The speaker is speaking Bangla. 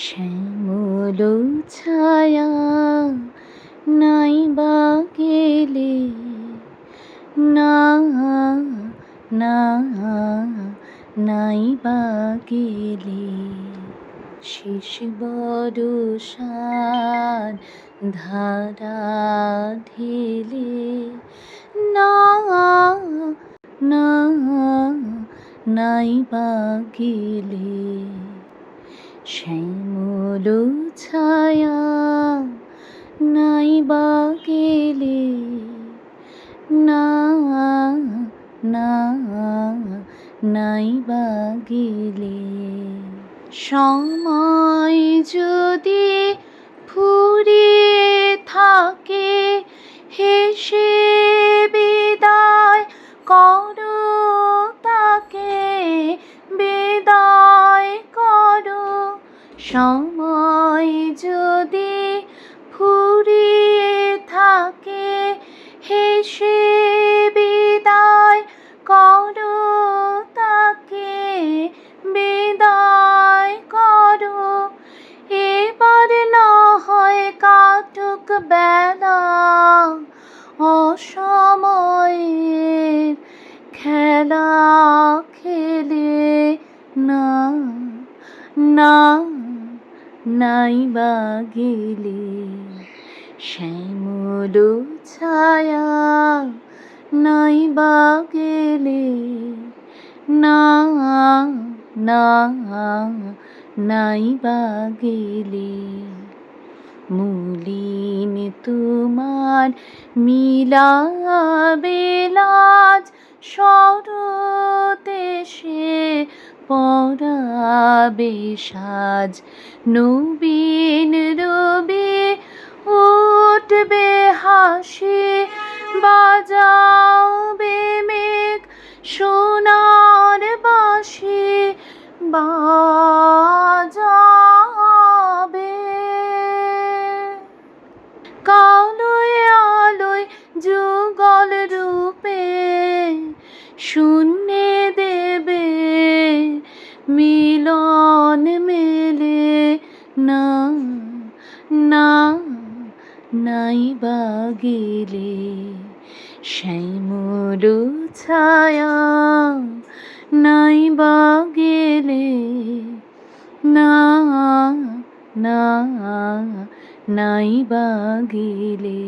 শ্যামল ছায়া নাই বা গেলে, না না নাই বা গেলে, শেষ বরষার ধারা ঢেলে, না না নাই বা গেলে, শ্যামল ছায়া নাই বা গেলে, না না নাই বা গেলে। সময় যদি ফুরিয়ে থাকে, হেসে বিদায় করো তাকে, বিদায় করো। সময় যদি ফুরিয়ে থাকে, হেসে বিদায় করো তাকে, বিদায় করো। এবার না হয় কাটুক বেলা অসময়ের খেলা খেলে, না না নাই বা গেলে, শ্যামল ছায়া নাই বা গেলে, না না নাই বা গেলে। মলিন তোমার মিলাবে লাজ, শরৎ এসে পরাবে সাজ। নবীন রবি উঠবে হাসি, বাজাবে মেঘ সোনার বাঁশি, বাজাবে। কালোয় আলোয় যুগল রূপে শূন্যে দেবে মিলন মেলে, না না নাই বা গেলে, শ্যামল ছায়া নাই বা গেলে, না না নাই বা গেলে।